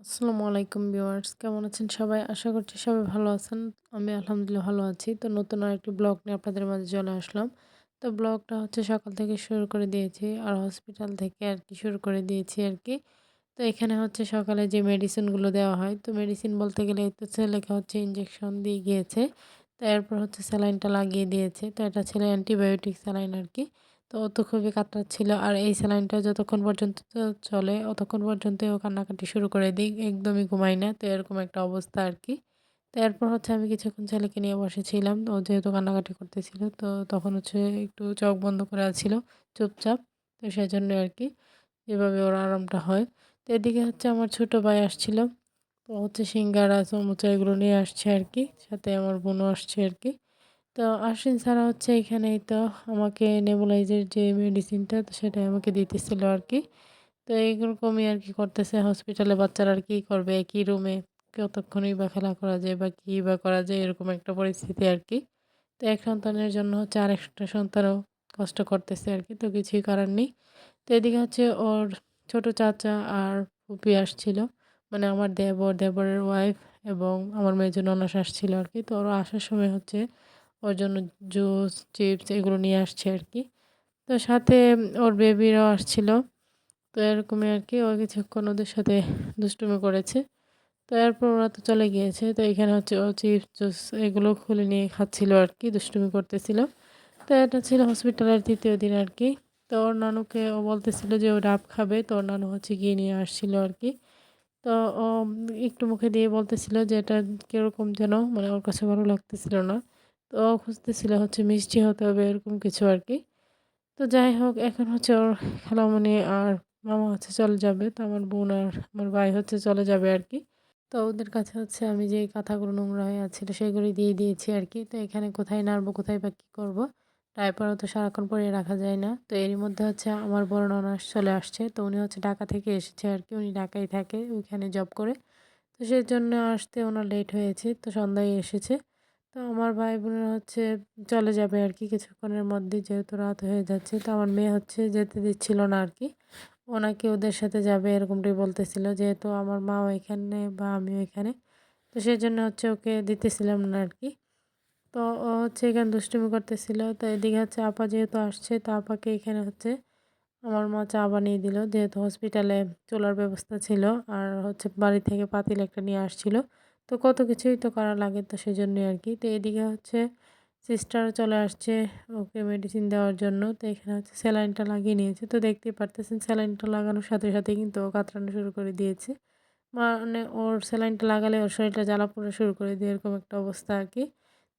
আসসালামু আলাইকুম ভিউয়ার্স, কেমন আছেন সবাই? আশা করছি সবাই ভালো আছেন। আমি আলহামদুলিল্লাহ ভালো আছি। তো নতুন আরেকটি ব্লগ নিয়ে আপনাদের মাঝে চলে আসলাম। তো ব্লগটা হচ্ছে সকাল থেকে শুরু করে দিয়েছি আর হসপিটাল থেকে আরকি শুরু করে দিয়েছি আরকি। তো এখানে হচ্ছে সকালে যে মেডিসিনগুলো দেওয়া হয়, তো মেডিসিন বলতে গেলে এই তো ছেলেকে হচ্ছে ইনজেকশন দিয়ে গিয়েছে। তো এরপর হচ্ছে স্যালাইনটা লাগিয়ে দিয়েছে। তো এটা ছিল অ্যান্টিবায়োটিক স্যালাইন আরকি। তো ও তো খুবই কাতরাচ্ছিল। আর এই স্যালাইনটা যতক্ষণ পর্যন্ত চলে অতক্ষণ পর্যন্তই ও কান্নাকাটি শুরু করে দেই। একদমই ঘুমাই না। তো এরকম একটা অবস্থা আরকি। তো এরপর হচ্ছে আমি কিছুক্ষণ ছেলেকে নিয়ে বসেছিলাম। ও যেহেতু কান্নাকাটি করতেছিল তো তখন হচ্ছে একটু চোখ বন্ধ করে আছিল চুপচাপ। তো সেজন্য আরকি এভাবে ওর আরামটা হয়। তো এদিকে হচ্ছে আমার ছোট ভাই আসছিল। তো হচ্ছে সিঙ্গারা, সমুচা এগুলো নিয়ে আসছে আরকি। সাথে আমার বোনও আসছে আরকি। তো আশ্বিন স্যারও হচ্ছে এখানেই তো আমাকে নেবুলাইজের যে মেডিসিনটা তো সেটাই আমাকে দিতেছিল আরকি। তো এইরকমই আরকি করতেছে হসপিটালে বাচ্চারা আর কি করবে একই রুমে কতক্ষণই বা খেলা করা যায় বা কি বা করা যায় এরকম একটা পরিস্থিতি আরকি। তো এক সন্তানের জন্য হচ্ছে আরেকটা সন্তানও কষ্ট করতেছে আরকি। তো কিছুই করার নেই। তো এদিকে হচ্ছে ওর ছোট চাচা আর ফুপি আসছিল। মানে আমার দেবর, দেবরের ওয়াইফ এবং আমার মেজো ননাস আসছিল আরকি। তো ওরা আসার সময় হচ্ছে ওর জন্য জুস, চিপস এগুলো নিয়ে আসছে আরকি। তো সাথে ওর বেবিরাও আসছিল। তো এরকমই আরকি ও কিছুক্ষণ ওদের সাথে দুষ্টুমি করেছে। তো এরপর ওরা তো চলে গিয়েছে। তো এখানে হচ্ছে ও চিপস, জুস এগুলো খুলে নিয়ে খাচ্ছিল আরকি, দুষ্টুমি করতেছিল। তো এটা ছিল হসপিটালের ৩য় দিন আরকি। তো ওর নানুকে ও বলতেছিল যে ও ডাব খাবে। তো ওর নানু হচ্ছে গিয়ে নিয়ে আসছিল আরকি। তো ও একটু মুখে দিয়ে বলতেছিল যে এটা কিরকম যেন মানে ওর কাছে ভালো লাগতেছিল না। তো ও খুঁজতেছিল হচ্ছে মিষ্টি হতে হবে এরকম কিছু আরকি। তো যাই হোক এখন হচ্ছে ওর খালামণি আর মামা হচ্ছে চলে যাবে। তো আমার বোন আর আমার ভাই হচ্ছে চলে যাবে আরকি। তো ওদের কাছে হচ্ছে আমি যে কাঁথাগুলো নোংরা হয়ে আছিল সেগুলি দিয়ে দিয়েছি আরকি। তো এখানে কোথায় নাড়বো, কোথায় বা কি করব? ডায়াপারও তো সারাক্ষণ পরিয়ে রাখা যায় না। তো এরই মধ্যে হচ্ছে আমার বড় ননাস চলে আসছে। তো উনি হচ্ছে ঢাকা থেকে এসেছে আরকি। উনি ঢাকায় থাকে, ওইখানে জব করে। তো সেজন্য আসতে উনার লেট হয়েছে। তো সন্ধ্যায় এসেছে। তো আমার ভাই-বোনেরা হচ্ছে চলে যাবে আরকি কিছুক্ষণের মধ্যেই যেহেতু রাত হয়ে যাচ্ছে। তো আমার মেয়ে হচ্ছে যেতে দিচ্ছিল না আরকি। ও নাকি ওদের সাথে যাবে এরকমটাই বলতেছিল। যেহেতু আমার মাও এখানে বা আমিও এখানে। তো সেজন্য হচ্ছে ওকে দিতেছিলাম না আরকি। তো ও হচ্ছে এখানে দুষ্টুমি করতেছিল। তো এদিকে হচ্ছে আপা যেহেতু আসছে তো আপাকে এখানে হচ্ছে আমার মা চা বানিয়ে দিল। যেহেতু হসপিটালে চুলার ব্যবস্থা ছিল আর হচ্ছে বাড়ি থেকে পাতিল একটা নিয়ে আসছিল। তো কত কিছুই তো করা লাগে তো সেজন্যই আরকি। তো এদিকে হচ্ছে সিস্টারও চলে আসছে ওকে মেডিসিন দেওয়ার জন্য। তো এখানে হচ্ছে স্যালাইনটা লাগিয়ে নিয়েছে। তো দেখতেই পারতেছেন স্যালাইনটা লাগানোর সাথে, সাথেই কিন্তু ও কাতরানো শুরু করে দিয়েছে। মানে ওর স্যালাইনটা লাগালে ওর শরীরটা জ্বালা পোড়া শুরু করে দিয়ে এরকম একটা অবস্থা আরকি।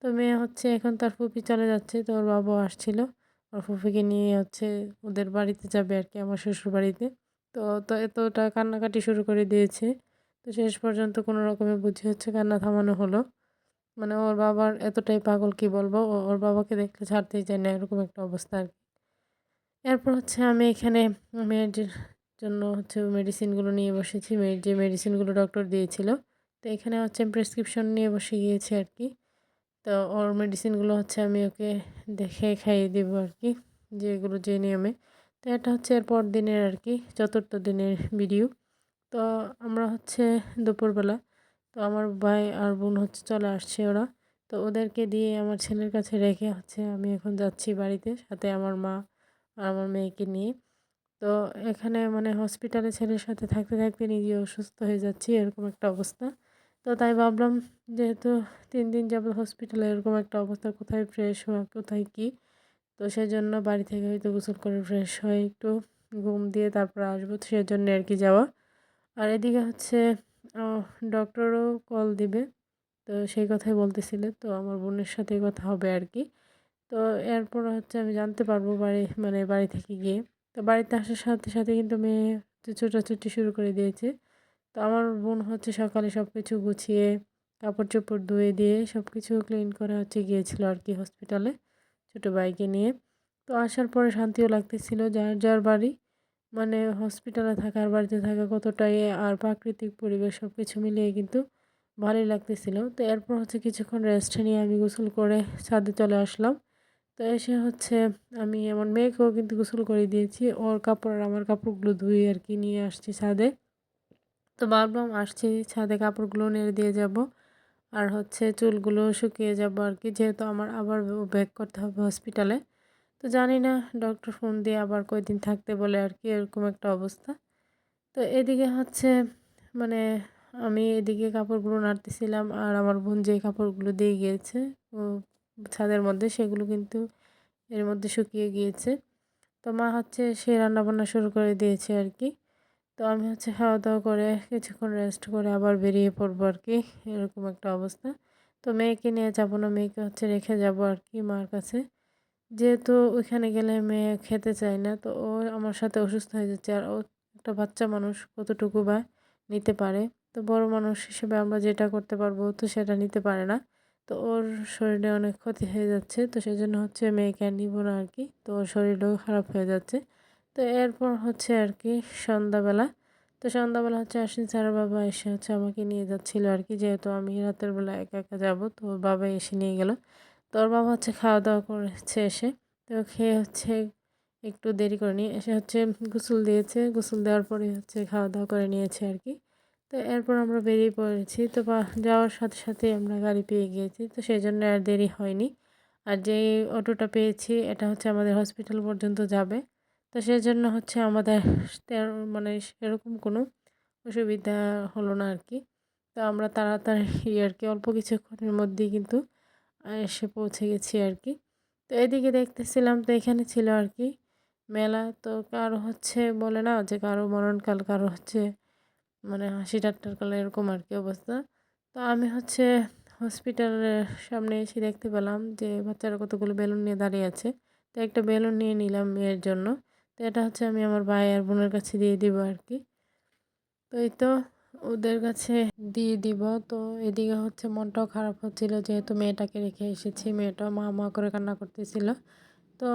তো মেয়ে হচ্ছে এখন তার ফুপি চলে যাচ্ছে। তো ওর বাবাও আসছিল। ওর ফুফিকে নিয়ে হচ্ছে ওদের বাড়িতে যাবে আরকি আমার শ্বশুরবাড়িতে। তো এতটা কান্নাকাটি শুরু করে দিয়েছে। তো শেষ পর্যন্ত কোনো রকমে বুঝি হচ্ছে কান্না থামানো হলো। মানে ওর বাবার এতটাই পাগল কি বলবো? ওর বাবাকে দেখলে ছাড়তেই চায় না এরকম একটা অবস্থা আরকি। এরপর হচ্ছে আমি এখানে মেয়ের জন্য হচ্ছে মেডিসিনগুলো নিয়ে বসেছি। মেয়ের যে মেডিসিনগুলো ডক্টর দিয়েছিল। তো এখানে হচ্ছে আমি প্রেসক্রিপশন নিয়ে বসে গিয়েছি আরকি। তো ওর মেডিসিনগুলো হচ্ছে আমি ওকে দেখে খাইয়ে দিব আরকি। যে এগুলো যে নিয়মে। তো এটা হচ্ছে এর পরদিনের আরকি ৪র্থ দিনের ভিডিও। তো আমরা হচ্ছে দুপুরবেলা তো আমার ভাই আর বোন হচ্ছে চলে আসছে ওরা। তো ওদেরকে দিয়ে আমার ছেলের কাছে রেখে হচ্ছে আমি এখন যাচ্ছি বাড়িতে সাথে আমার মা আর আমার মেয়েকে নিয়ে। তো এখানে মানে হসপিটালে ছেলের সাথে থাকতে, থাকতে নিজে অসুস্থ হয়ে যাচ্ছি এরকম একটা অবস্থা। তো তাই ভাবলাম যেহেতু ৩ দিন যাবত হসপিটালে এরকম একটা অবস্থা কোথায় ফ্রেশ হওয়া, কোথায় কি। তো সেজন্য বাড়ি থেকে হয়তো গোসল করে ফ্রেশ হয়ে একটু ঘুম দিয়ে তারপরে আসবো। তো সেজন্য আরকি যাওয়া। আর এদিকে হচ্ছে অ ডক্টরও কল দিবে। তো সেই কথাই বলতেছিল। তো আমার বোনের সাথেই কথা হবে আরকি। তো এরপর হচ্ছে আমি জানতে পারবো মানে বাড়ি থেকে গিয়ে। তো বাড়িতে আসার সাথে, সাথে কিন্তু মেয়ে হচ্ছে ছোটাছুটি শুরু করে দিয়েছে। তো আমার বোন হচ্ছে সকালে সবকিছু গুছিয়ে কাপড়-চোপড় ধুয়ে দিয়ে সবকিছু ক্লিন করে হচ্ছে গিয়েছিল আরকি হসপিটালে ছোট ভাইকে নিয়ে। তো আসার পরে শান্তিও লাগতেছিল যার, যার বাড়ি মানে হসপিটালে থাকা আর বাড়িতে থাকা কতটাই আর প্রাকৃতিক পরিবেশ সবকিছু মিলিয়ে কিন্তু ভালোই লাগতেছিল। তো এরপর হচ্ছে কিছুক্ষণ রেস্ট নিয়ে আমি গোসল করে ছাদে চলে আসলাম। তো এসে হচ্ছে আমি আমার মেয়েকেও কিন্তু গোসল করে দিয়েছি। ওর কাপড় আর আমার কাপড়গুলো ধুয়ে আরকি নিয়ে আসছি ছাদে। তো ভাবলাম আসছি ছাদে কাপড়গুলো নেড়ে দিয়ে যাব। আর হচ্ছে চুলগুলো শুকিয়ে যাব আরকি। যেহেতু আমার আবার ব্যাক করতে হবে হসপিটালে। তো জানি না ডক্টর ফোন দিয়ে আবার কয়দিন থাকতে বলে আরকি, এরকম একটা অবস্থা। তো এদিকে হচ্ছে মানে আমি এদিকে কাপড়গুলো নাড়তেছিলাম আর আমার বোন যে কাপড়গুলো দিয়ে গিয়েছে ও ছাদের মধ্যে, সেগুলো কিন্তু এর মধ্যে শুকিয়ে গিয়েছে। তো মা হচ্ছে সে রান্নাবান্না শুরু করে দিয়েছে আরকি। তো আমি হচ্ছে খাওয়া-দাওয়া করে কিছুক্ষণ রেস্ট করে আবার বেরিয়ে পড়বো আরকি, এরকম একটা অবস্থা। তো মেয়েকে নিয়ে যাবো না, মেয়েকে হচ্ছে রেখে যাবো আরকি মার কাছে। যেহেতু ওইখানে গেলে মেয়ে খেতে চায় না, তো ও আমার সাথে অসুস্থ হয়ে যাচ্ছে। আর ও একটা বাচ্চা মানুষ, কতটুকু বা নিতে পারে। তো বড় মানুষ হিসেবে আমরা যেটা করতে পারবো ও তো সেটা নিতে পারে না। তো ওর শরীরে অনেক ক্ষতি হয়ে যাচ্ছে। তো সেজন্য হচ্ছে মেয়েকে আর নিবো না আরকি। তো ওর শরীরটাও খারাপ হয়ে যাচ্ছে। তো এরপর হচ্ছে আরকি সন্ধ্যাবেলা। তো সন্ধ্যাবেলা হচ্ছে আশিক স্যারের বাবা এসে হচ্ছে আমাকে নিয়ে যাচ্ছিল আরকি। যেহেতু আমি রাতের বেলা একা, একা যাবো, তো ওর বাবা এসে নিয়ে গেল। তো ওর বাবা হচ্ছে খাওয়া-দাওয়া করেছে এসে। তো খেয়ে হচ্ছে একটু দেরি করে নিয়ে এসে হচ্ছে গোসল দিয়েছে। গোসল দেওয়ার পরে হচ্ছে খাওয়া-দাওয়া করে নিয়েছে আরকি। তো এরপর আমরা বেরিয়ে পড়েছি। তো যাওয়ার সাথে, সাথেই আমরা গাড়ি পেয়ে গিয়েছি। তো সেজন্য আর দেরি হয়নি। আর যেই অটোটা পেয়েছি এটা হচ্ছে আমাদের হসপিটাল পর্যন্ত যাবে। তো সেজন্য হচ্ছে আমাদের মানে সেরকম কোনো অসুবিধা হলো না আরকি। তো আমরা তাড়াতাড়ি আরকি অল্প কিছুক্ষণের মধ্যেই কিন্তু এসে পৌঁছে গেছি আরকি। তো এদিকে দেখতেছিলাম, তো এখানে ছিল আরকি মেলা। তো কারো হচ্ছে বলে না যে কারো মরণকাল, কারো হচ্ছে মানে হাসি ঠাট্টার কাল, এরকম আরকি অবস্থা। তো আমি হচ্ছে হসপিটালের সামনে এসে দেখতে পেলাম যে বাচ্চারা কতগুলো বেলুন নিয়ে দাঁড়িয়ে আছে। তো একটা বেলুন নিয়ে নিলাম মেয়ের জন্য। তো এটা হচ্ছে আমি আমার ভাই আর বোনের কাছে দিয়ে দিব আরকি। তো এই তো ওদের কাছে দিয়ে দিব। তো এদিকে হচ্ছে মনটাও খারাপ হচ্ছিল, যেহেতু মেয়েটাকে রেখে এসেছি। মেয়েটাও মা, মা করে কান্না করতেছিল। তো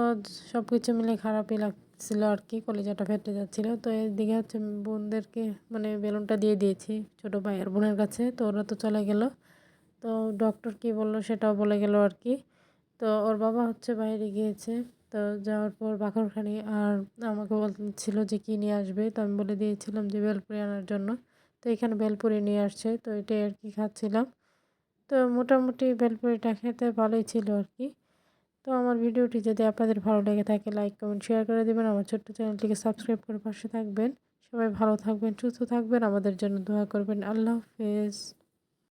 সবকিছু মিলে খারাপই লাগছিল আরকি। কলিজাটা ফেটে যাচ্ছিল। তো এদিকে হচ্ছে বোনদেরকে মানে বেলুনটা দিয়ে দিয়েছি ছোট ভাই আর বোনের কাছে। তো ওরা তো চলে গেল। তো ডক্টর কি বলল সেটাও বলে গেল আরকি। তো ওর বাবা হচ্ছে বাইরে গিয়েছে। তো যাওয়ার পর বাকরখানি আর আমাকে বলছিল যে কী নিয়ে আসবে। তো আমি বলে দিয়েছিলাম যে ভেলপুরি আনার জন্য। তো এখানে ভেলপুরি নিয়ে আসছে। তো এটাই আরকি খাচ্ছিলাম। তো মোটামুটি ভেলপুরিটা খেতে ভালোই ছিল আরকি। তো আমার ভিডিওটি যদি আপনাদের ভালো লেগে থাকে লাইক, কমেন্ট, শেয়ার করে দিবেন। আমার ছোট্ট চ্যানেলটিকে সাবস্ক্রাইব করে পাশে থাকবেন। সবাই ভালো থাকবেন, সুস্থ থাকবেন। আমাদের জন্য দোয়া করবেন। আল্লাহ হাফেজ।